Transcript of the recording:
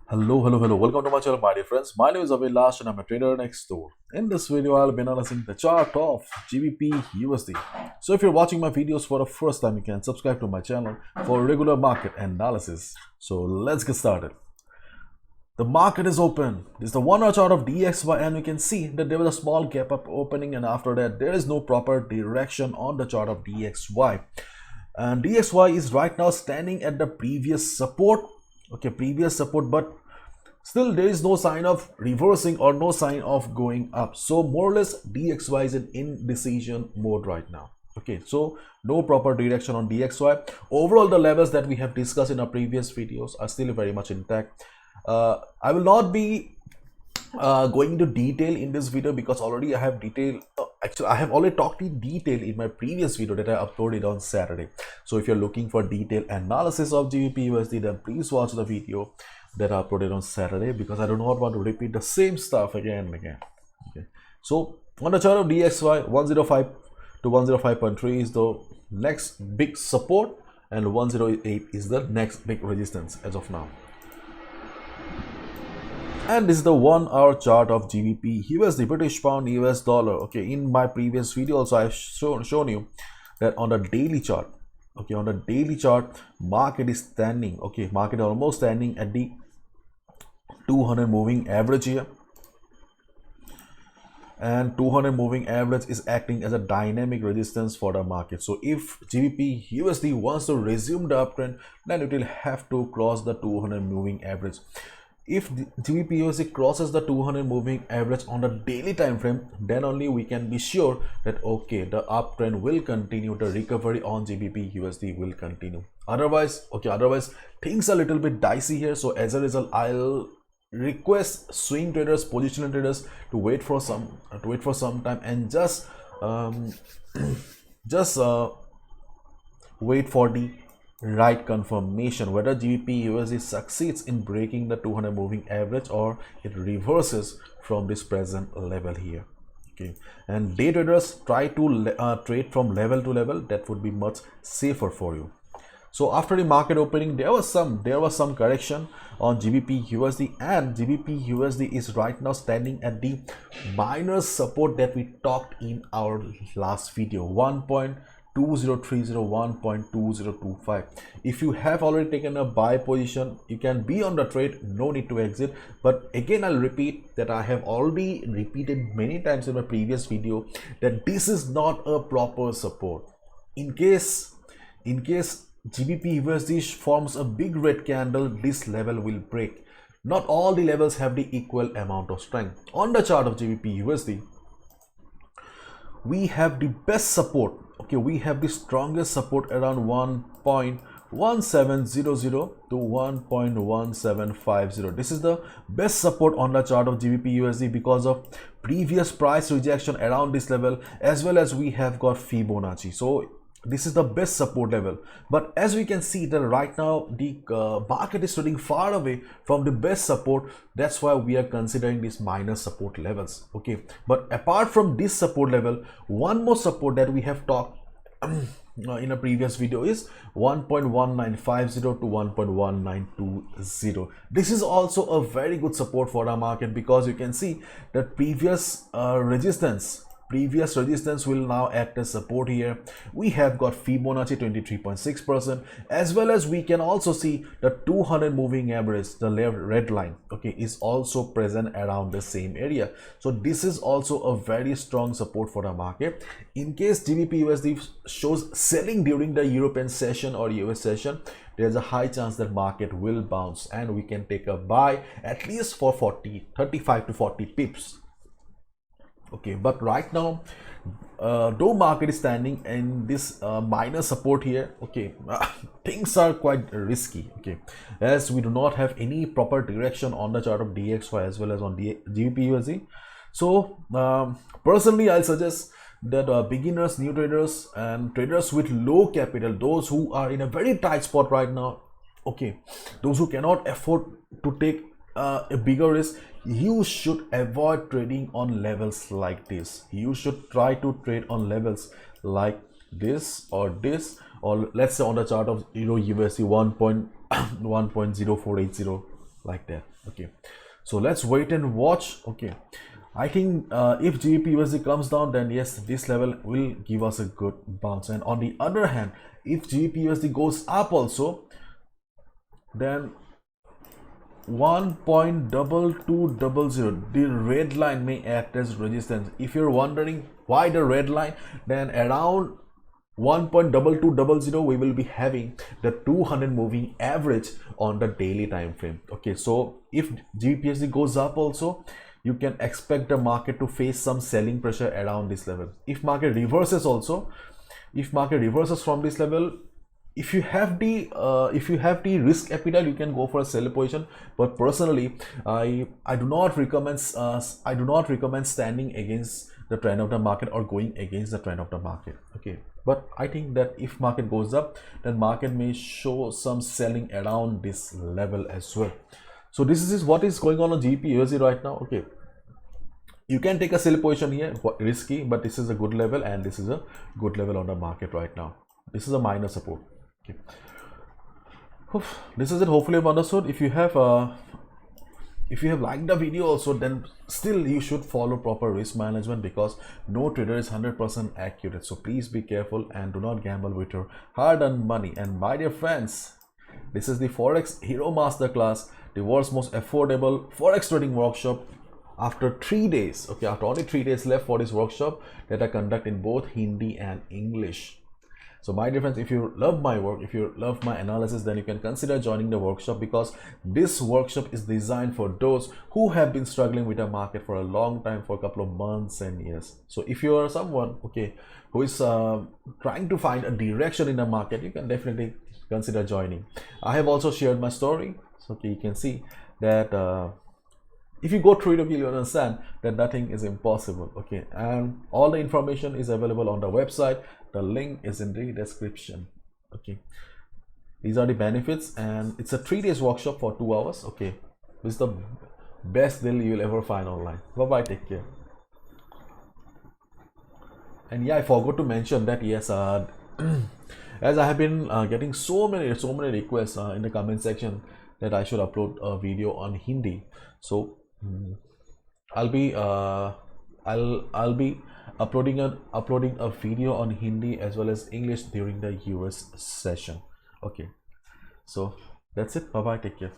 Hello. Welcome to my channel, my dear friends. My name is Abhilash and I'm a trader next door. In this video, I'll be analyzing the chart of GBPUSD. So if you're watching my videos for the first time, you can subscribe to my channel for regular market analysis. So let's get started. The market is open. This is the 1 hour chart of DXY and we can see that there was a small gap up opening, and after that there is no proper direction on the chart of DXY. And DXY is right now standing at the previous support. Okay, previous support, but still there is no sign of reversing or no sign of going up. So more or less DXY is in indecision mode right now. Okay, so no proper direction on DXY. Overall, the levels that we have discussed in our previous videos are still very much intact. I will not be going into detail in this video because already I have detail. Actually, I have already talked in detail in my previous video that I uploaded on Saturday. So if you're looking for detailed analysis of GBPUSD, then please watch the video that I uploaded on Saturday, because I do not want to repeat the same stuff again and again. Okay, so on the chart of DXY, 105 to 105.3 is the next big support, and 108 is the next big resistance as of now. And this is the 1 hour chart of GBP USD, British pound, US dollar. Okay, in my previous video also I've shown you that on the daily chart, okay, on the daily chart, market is standing, okay, market almost standing at the 200 moving average here, and 200 moving average is acting as a dynamic resistance for the market. So if GBP USD wants to resume the uptrend, then it will have to cross the 200 moving average. If GBPUSD crosses the 200 moving average on the daily time frame, then only we can be sure that okay, the uptrend will continue, the recovery on GBPUSD will continue. Otherwise, things are a little bit dicey here. So as a result, I'll request swing traders, positional traders to wait for some time and just wait for the right confirmation whether GBPUSD succeeds in breaking the 200 moving average or it reverses from this present level here. Okay, and day traders try to trade from level to level. That would be much safer for you. So after the market opening, there was some correction on GBPUSD, and GBPUSD is right now standing at the minor support that we talked in our last video, 1.2030, 1.2025. If you have already taken a buy position, you can be on the trade, no need to exit. But again, I'll repeat that I have already repeated many times in my previous video that this is not a proper support. In case GBPUSD forms a big red candle, this level will break. Not all the levels have the equal amount of strength. On the chart of GBPUSD, we have the best support. Okay, we have the strongest support around 1.1700 to 1.1750. This is the best support on the chart of GBPUSD because of previous price rejection around this level, as well as we have got Fibonacci. So this is the best support level. But as we can see that right now the market is trading far away from the best support. That's why we are considering these minor support levels. Okay, but apart from this support level, one more support that we have talked in a previous video is 1.1950 to 1.1920. This is also a very good support for our market, because you can see that previous resistance will now act as support here. We have got Fibonacci 23.6%, as well as we can also see the 200 moving average, the red line, okay, is also present around the same area. So this is also a very strong support for the market. In case GBPUSD shows selling during the European session or US session, there's a high chance that market will bounce and we can take a buy at least for 35 to 40 pips. Okay, but right now though market is standing in this minor support here, okay, things are quite risky. Okay, as we do not have any proper direction on the chart of DXY as well as on GBPUSD. So personally, I'll suggest that beginners, new traders, and traders with low capital, those who are in a very tight spot right now, okay, those who cannot afford to take a bigger risk, you should avoid trading on levels like this. You should try to trade on levels like this, or let's say on the chart of Euro USD 1.0480. like that. Okay, so let's wait and watch. Okay, I think if GBPUSD comes down, then yes, this level will give us a good bounce. And on the other hand, if GBPUSD goes up also, then 1.2200, the red line may act as resistance. If you're wondering why the red line, then around 1.2200 we will be having the 200 moving average on the daily time frame. Okay, so if GBPUSD goes up also, you can expect the market to face some selling pressure around this level. If market reverses also, if market reverses from this level, if you have the risk appetite, you can go for a sell position. But personally, I do not recommend standing against the trend of the market or going against the trend of the market. Okay, but I think that if market goes up, then market may show some selling around this level as well. So this is what is going on GBPUSD right now. Okay, you can take a sell position here, risky, but this is a good level, and this is a good level on the market right now. This is a minor support. Okay, this is it. Hopefully you've understood. If you have liked the video also, then still you should follow proper risk management, because no trader is 100% accurate. So please be careful and do not gamble with your hard-earned money. And my dear friends, this is the Forex Hero Masterclass, the world's most affordable Forex trading workshop. After 3 days, okay, after only 3 days left for this workshop, that I conduct in both Hindi and English. So my dear friends, if you love my work, if you love my analysis, then you can consider joining the workshop, because this workshop is designed for those who have been struggling with the market for a long time, for a couple of months and years. So if you are someone, okay, who is trying to find a direction in the market, you can definitely consider joining. I have also shared my story, so okay, you can see that if you go through it, you'll understand that nothing is impossible. Okay, and all the information is available on the website. The link is in the description. Okay, these are the benefits, and it's a 3 days workshop for 2 hours. Okay, this is the best deal you'll ever find online. Bye bye, take care. And yeah, I forgot to mention that yes, as I have been getting so many requests in the comment section that I should upload a video on Hindi. So I'll be uploading a video on Hindi as well as English during the US session. Okay, so that's it. Bye bye, take care.